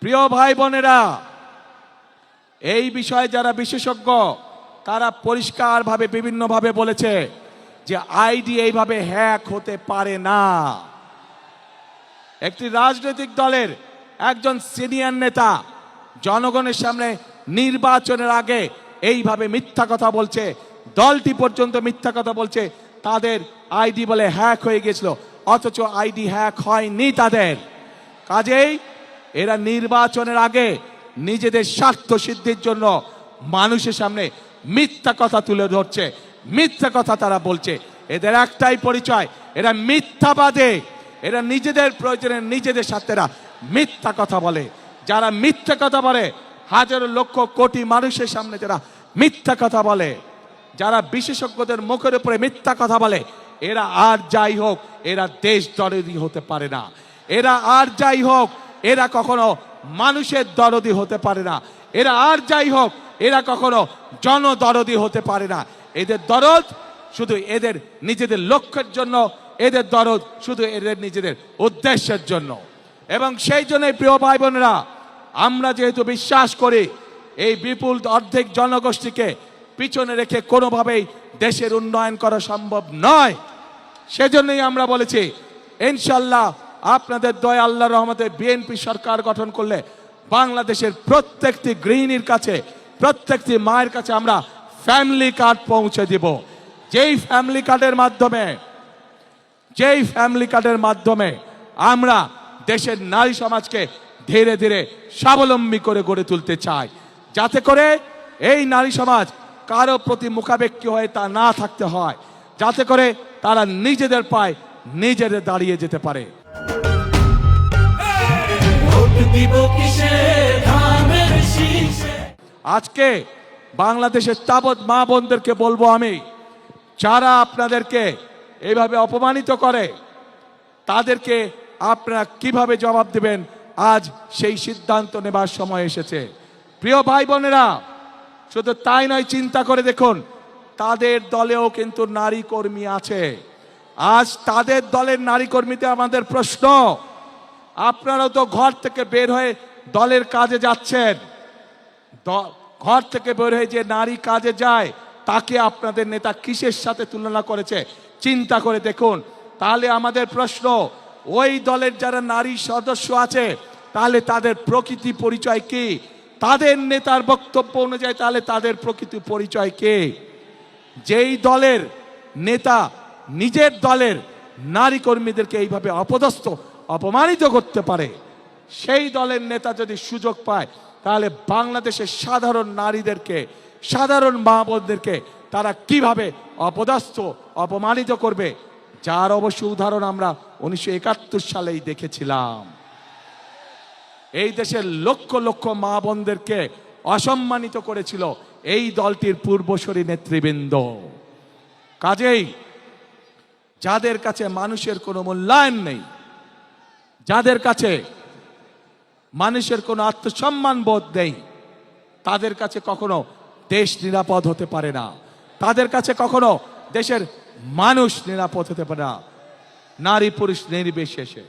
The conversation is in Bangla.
প্রিয় ভাই বোনেরা, এই বিষয়ে যারা বিশেষজ্ঞ তারা পরিষ্কারভাবে বিভিন্নভাবে বলেছে যে আইডি এইভাবে হ্যাক হতে পারে না। একটি রাজনৈতিক দলের একজন সিনিয়র নেতা জনগণের সামনে নির্বাচনের আগে এইভাবে মিথ্যা কথা বলছে, দলটি পর্যন্ত মিথ্যা কথা বলছে তাদের আইডি বলে হ্যাক হয়ে গেছিল, অথচ আইডি হ্যাক হয়নি তাদের। কাজেই এরা নির্বাচনের আগে নিজেদের স্বার্থ সিদ্ধির জন্য মানুষের সামনে মিথ্যা কথা তুলে ধরছে, মিথ্যা কথা তারা বলছে। এদের একটাই পরিচয়, এরা মিথ্যাবাদী। এরা নিজেদের প্রয়োজনে নিজেদের স্বার্থেরা মিথ্যা কথা বলে। যারা মিথ্যা কথা বলে, হাজারো লক্ষ কোটি মানুষের সামনে যারা মিথ্যা কথা বলে, যারা বিশেষজ্ঞদের মুখের উপরে মিথ্যা কথা বলে, এরা আর যাই হোক এরা দেশ দরদি হতে পারে না। এরা আর যাই হোক এরা কখনো মানুষের দরদি হতে পারে না। এরা আর যাই হোক এরা কখনো জনদরদি হতে পারে না। এদের দরদ শুধু এদের নিজেদের লক্ষ্যের জন্য, এদের দরদ শুধু এদের নিজেদের উদ্দেশ্যের জন্য। এবং সেই জন্যই প্রিয় ভাই বোনেরা, আমরা যেহেতু বিশ্বাস করি এই বিপুল অর্ধেক জনগোষ্ঠীকে পিছনে রেখে কোনোভাবেই দেশের উন্নয়ন করা সম্ভব নয়, সেজন্যই আমরা বলেছি ইনশাল্লাহ আপনাদের দয়া আল্লাহর রহমতে বিএনপি সরকার গঠন করলে বাংলাদেশের প্রত্যেকটি গৃহিণীর কাছে, প্রত্যেকটি মায়ের কাছে আমরা ফ্যামিলি কার্ড পৌঁছে দিব। যেই ফ্যামিলি কার্ডের মাধ্যমে আমরা দেশের নারী সমাজকে ধীরে ধীরে স্বাবলম্বী করে গড়ে তুলতে চাই, যাতে করে এই নারী সমাজ কারো প্রতি মুখাপেক্ষী হয়ে তা না থাকতে হয়, যাতে করে তারা নিজেদের পায়ে নিজেদের দাঁড়িয়ে যেতে পারে। আজকে বাংলাদেশের তাবৎ মা বোনদেরকে বলবো আমি, যারা আপনাদেরকে এইভাবে অপমানিত করে তাদেরকে আপনারা কিভাবে জবাব দেবেন, আজ সেই সিদ্ধান্ত নেবার সময় এসেছে। প্রিয় ভাই বোনেরা, শুধু তাই নয়, চিন্তা করে দেখুন তাদের দলেও কিন্তু নারী কর্মী আছে। আজ তাদের দলের নারী কর্মীতে আমাদের প্রশ্ন, আপনারা তো ঘর থেকে বের হয়ে দলের কাজে যাচ্ছেন, ঘর থেকে বের হয়ে যে নারী কাজে যায় তাকে আপনাদের নেতা কিসের সাথে তুলনা করেছে চিন্তা করে দেখুন। তাহলে আমাদের প্রশ্ন, ওই দলের যারা নারী সদস্য আছে তাহলে তাদের প্রকৃতি পরিচয় কি? তাদের নেতার বক্তব্য অনুযায়ী তাহলে তাদের প্রকৃতি পরিচয় কে? যেই দলের নেতা নিজের দলের নারী কর্মীদেরকে এইভাবে অপদস্থ অপমানিত করতে পারে, সেই দলের নেতা যদি সুযোগ পায় তাহলে বাংলাদেশের সাধারণ নারীদেরকে, সাধারণ মা বোনদেরকে তারা কিভাবে অপদস্থ অপমানিত করবে, যার অবশ্য উদাহরণ আমরা 1971 সালেই দেখেছিলাম। এই দেশের লক্ষ লক্ষ মা বোনদেরকে অসম্মানিত করেছিল এই দলটির পূর্বসূরি নেতৃবৃন্দ। কাজেই যাদের কাছে মানুষের কোনো মূল্যায়ন নেই, যাদের কাছে মানুষের কোনো আত্মসম্মান বোধ নেই, তাদের কাছে কখনো দেশ নিরাপদ হতে পারে না, তাদের কাছে কখনো দেশের মানুষ নিরাপদ হতে পারে না, নারী পুরুষ নির্বিশেষে।